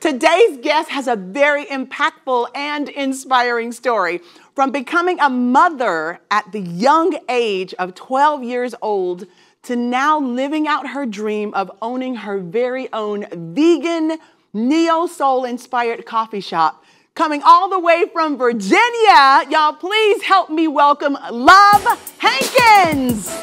Today's guest has a very impactful and inspiring story. From becoming a mother at the young age of 12 years old to now living out her dream of owning her very own vegan, neo-soul inspired coffee shop. Coming all the way from Virginia, y'all please help me welcome Luvs Hankins.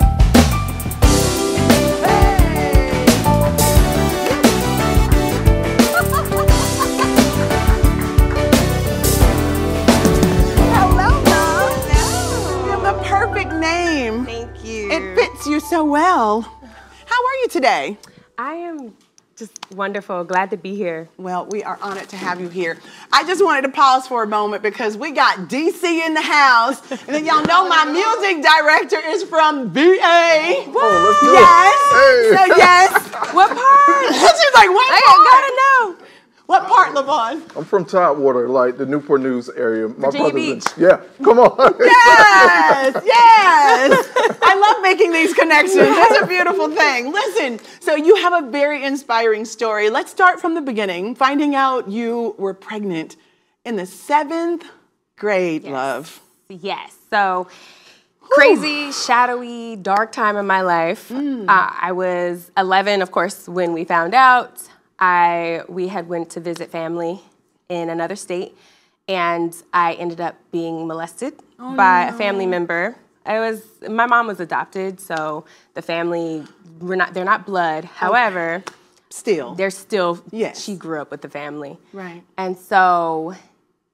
Name. Thank you. It fits you so well. How are you today? I am just wonderful. Glad to be here. Well, we are honored to have you here. I just wanted to pause for a moment because we got DC in the house. And then y'all know my music director is from VA. Oh, let's go. Yes. Hey. So yes. What part? She's like, what part? I gotta know. What part, Levon? I'm from Tidewater, like the Newport News area. My Virginia brother's Beach. Yeah, come on. Yes, yes. I love making these connections. It's a beautiful thing. Listen, so you have a very inspiring story. Let's start from the beginning, finding out you were pregnant in the 7th grade, Yes. love. Yes. So crazy, shadowy, dark time in my life. I was 11, of course, when we found out. We had went to visit family in another state, and I ended up being molested by a family member. My mom was adopted, so the family, they're not blood. However, they're still, yes. She grew up with the family. Right. And so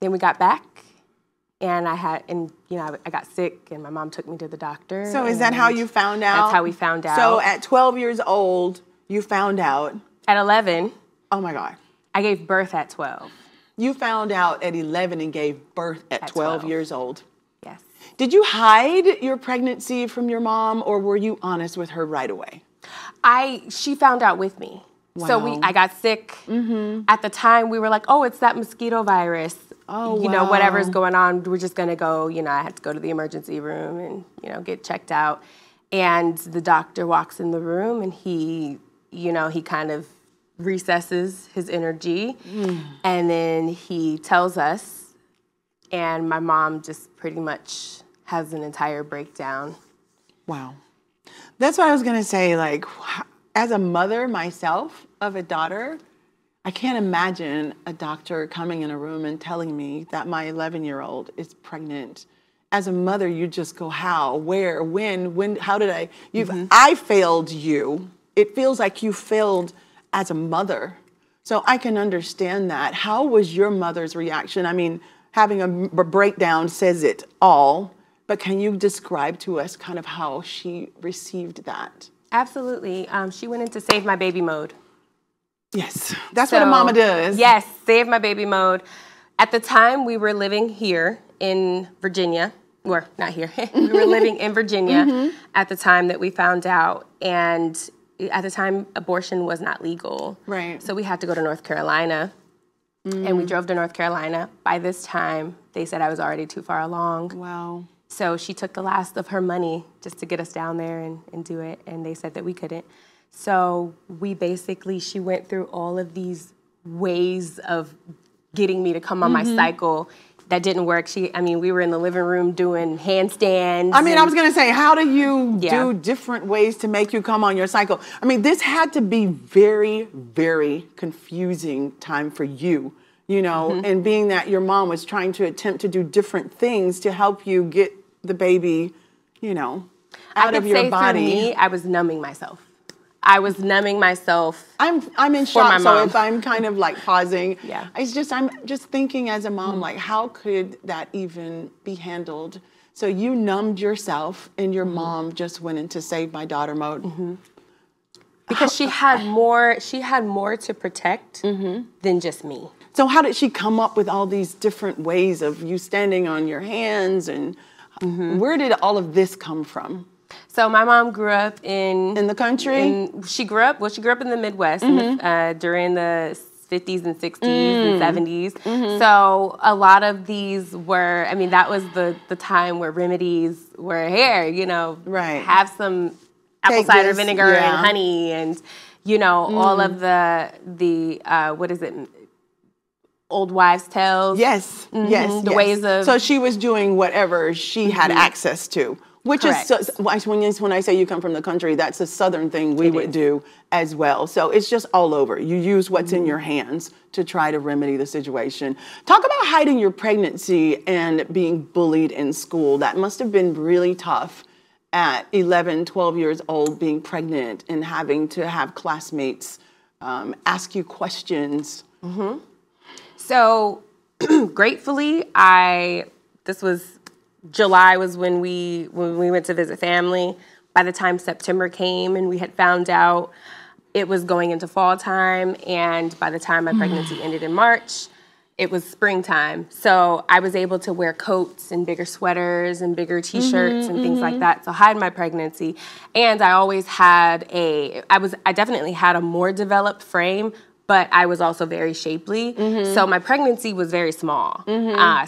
then we got back, and I got sick, and my mom took me to the doctor. So is that how you found out? That's how we found out. So at 12 years old, you found out. At 11. Oh my God. I gave birth at 12. You found out at 11 and gave birth at 12 years old. Yes. Did you hide your pregnancy from your mom, or were you honest with her right away? She found out with me. Wow. So I got sick. At the time, we were like, oh, it's that mosquito virus. Oh, you know, whatever's going on, we're just gonna go, I had to go to the emergency room and, get checked out. And the doctor walks in the room, and he kind of recesses his energy, and then he tells us, and my mom just pretty much has an entire breakdown. Wow. That's what I was going to say. Like, as a mother myself of a daughter, I can't imagine a doctor coming in a room and telling me that my 11-year-old is pregnant. As a mother, you just go, how, where, when, how did I? I failed you. It feels like you failed as a mother. So I can understand that. How was your mother's reaction? I mean, having a breakdown says it all, but can you describe to us kind of how she received that? Absolutely. She went into save my baby mode. Yes, that's what a mama does. Yes, save my baby mode. At the time, we were living here in Virginia. Or not here. We were living in Virginia at the time that we found out. And at the time, abortion was not legal. Right. So we had to go to North Carolina. And we drove to North Carolina. By this time, they said I was already too far along. Wow. So she took the last of her money just to get us down there and do it. And they said that we couldn't. So she went through all of these ways of getting me to come on my cycle. That didn't work. We were in the living room doing handstands. I was going to say, how do you do different ways to make you come on your cycle? This had to be very, very confusing time for you, and being that your mom was trying to attempt to do different things to help you get the baby, out of your body. For me, I was numbing myself. I'm in shock, so if I'm kind of like pausing, I'm just thinking as a mom, like, how could that even be handled? So you numbed yourself, and your mom just went into save my daughter mode. Because she had more to protect than just me. So how did she come up with all these different ways of you standing on your hands, and where did all of this come from? So my mom grew up in the country. She grew up in the Midwest during the 50s and 60s and 70s. So a lot of these were, that was the time where remedies were here. Have some apple cider vinegar and honey, and all of the what is it? old wives' tales. Yes, yes, The ways of... So she was doing whatever she had access to, which Correct. is, when I say you come from the country, that's a Southern thing we would do as well. So it's just all over. You use what's in your hands to try to remedy the situation. Talk about hiding your pregnancy and being bullied in school. That must have been really tough at 11, 12 years old, being pregnant and having to have classmates ask you questions. So, gratefully, this was July was when we went to visit family. By the time September came and we had found out it was going into fall time, and by the time my pregnancy ended in March, it was springtime. So I was able to wear coats and bigger sweaters and bigger t-shirts and things like that to hide my pregnancy. And I always had I definitely had a more developed frame, but I was also very shapely. So my pregnancy was very small.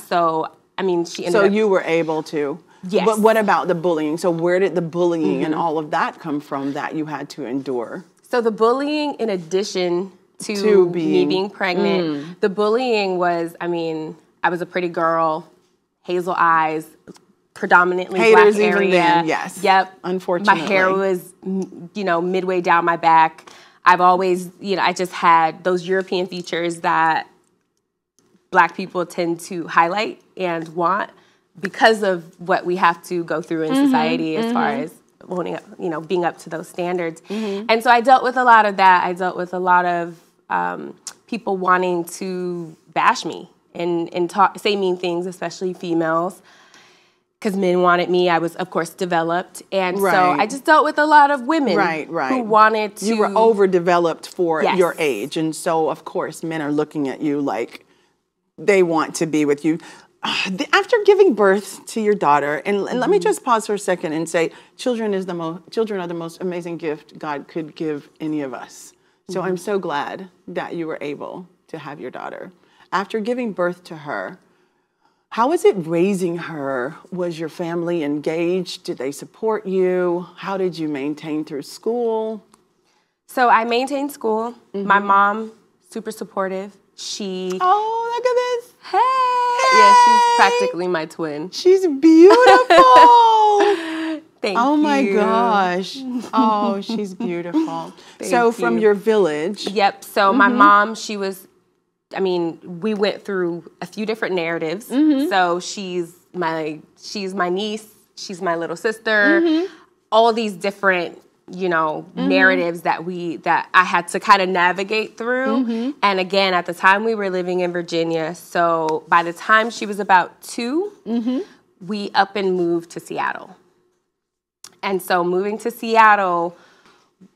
So, I mean, she ended up... So you were able to. Yes. But what about the bullying? So where did the bullying and all of that come from that you had to endure? So the bullying, in addition to me being pregnant, the bullying was, I mean, I was a pretty girl, hazel eyes, predominantly Haters black area. Even then, yes. Yep. Unfortunately. My hair was, midway down my back. I've always, I just had those European features that Black people tend to highlight and want because of what we have to go through in society as far as owning up, being up to those standards. And so I dealt with a lot of that. I dealt with a lot of people wanting to bash me and say mean things, especially females. Because men wanted me, I was, of course, developed. And so I just dealt with a lot of women who wanted to... You were overdeveloped for your age. And so, of course, men are looking at you like they want to be with you. After giving birth to your daughter, and let me just pause for a second and say, children are the most amazing gift God could give any of us. So I'm so glad that you were able to have your daughter. After giving birth to her, how was it raising her? Was your family engaged? Did they support you? How did you maintain through school? So I maintained school. My mom, super supportive. She... Oh, look at this. Hey! Yeah, she's practically my twin. She's beautiful. Thank you. Oh my gosh. Oh, she's beautiful. So from your village. Yep. So my mom, she was... I mean, we went through a few different narratives. So she's my niece, she's my little sister, all these different, narratives that I had to kind of navigate through. And again, at the time we were living in Virginia. So by the time she was about 2, we up and moved to Seattle. And so moving to Seattle,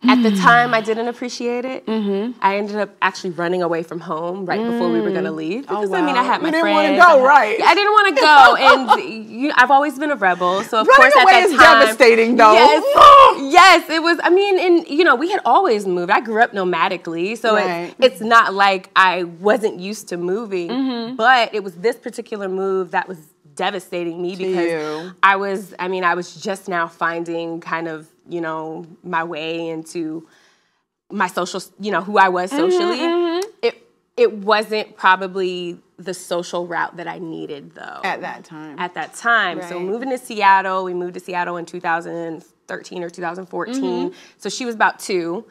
at the time, I didn't appreciate it. I ended up actually running away from home right before we were going to leave. Because, I mean, I had my friends. You didn't want to go, right? I didn't want to go. And I've always been a rebel. So, of running course, at away that is time. Devastating, though. Yes, it was. I mean, and, we had always moved. I grew up nomadically. So it's not like I wasn't used to moving. But it was this particular move that was devastating me because I was just now finding kind of, my way into my social, who I was socially. It wasn't probably the social route that I needed, though. At that time. Right. So moving to Seattle, we moved to Seattle in 2013 or 2014. So she was about 2.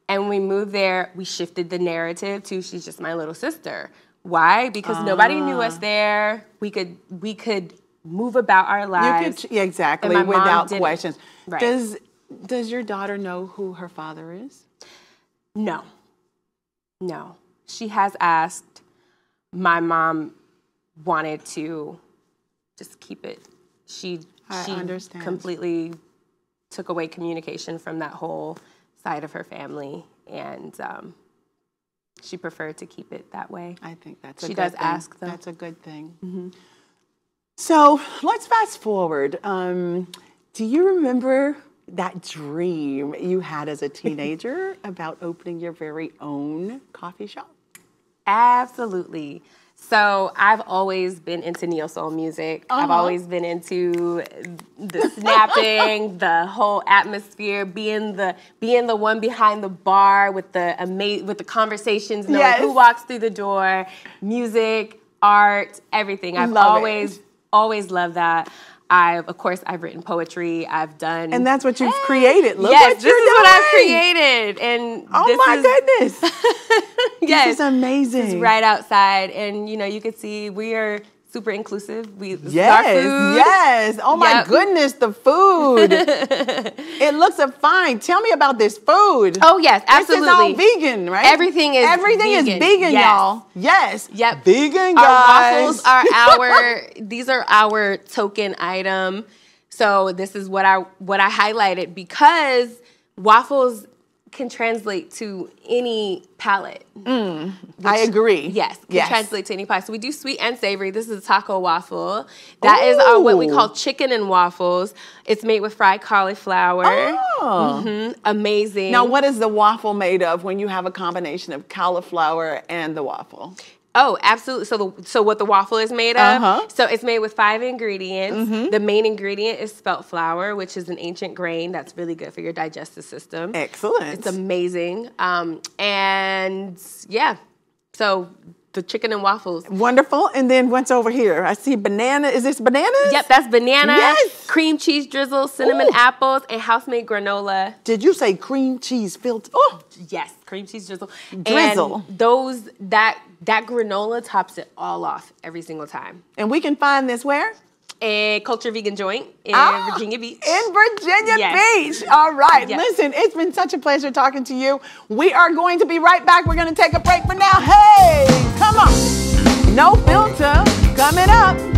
And when we moved there, we shifted the narrative to she's just my little sister. Why? Because nobody knew us there. We could move about our lives. Exactly, without questions. Right. Does your daughter know who her father is? No. She has asked. My mom wanted to just keep it. She understand. Completely took away communication from that whole side of her family, and she preferred to keep it that way. I think that's a good thing. She does ask, though. That's a good thing. So let's fast forward. Do you remember that dream you had as a teenager about opening your very own coffee shop? Absolutely. So I've always been into neo soul music. I've always been into the snapping, the whole atmosphere, being the one behind the bar with the conversations, knowing who walks through the door, music, art, everything. I've always loved that. I've written poetry. I've done, and that's what you've created. Look yes, what this is what I've created, and goodness, yes, this is amazing. It's right outside, and you can see we are super inclusive. Our food. Yes. Oh my goodness, the food. It looks fine. Tell me about this food. Oh yes, absolutely. This is all vegan, right? Everything is vegan, y'all. Yes. Yep. Vegan, guys. Our waffles are these are our token item. So this is what I highlighted, because waffles can translate to any palate. I agree. Yes, can translate to any palate. So we do sweet and savory. This is a taco waffle. That is what we call chicken and waffles. It's made with fried cauliflower. Amazing. Now, what is the waffle made of when you have a combination of cauliflower and the waffle? Oh, absolutely. So what the waffle is made of? So it's made with 5 ingredients. The main ingredient is spelt flour, which is an ancient grain that's really good for your digestive system. Excellent. It's amazing. And yeah, so the chicken and waffles. Wonderful. And then what's over here? I see banana. Is this bananas? Yep, that's banana. Yes. Cream cheese drizzle, cinnamon apples, and house-made granola. Did you say cream cheese filled? Oh, yes, cream cheese drizzle. Drizzle. And that granola tops it all off every single time. And we can find this where? A Culture Vegan Joint in Virginia Beach. In Virginia Beach. All right. Yes. Listen, it's been such a pleasure talking to you. We are going to be right back. We're going to take a break for now. Hey, come on. No filter coming up.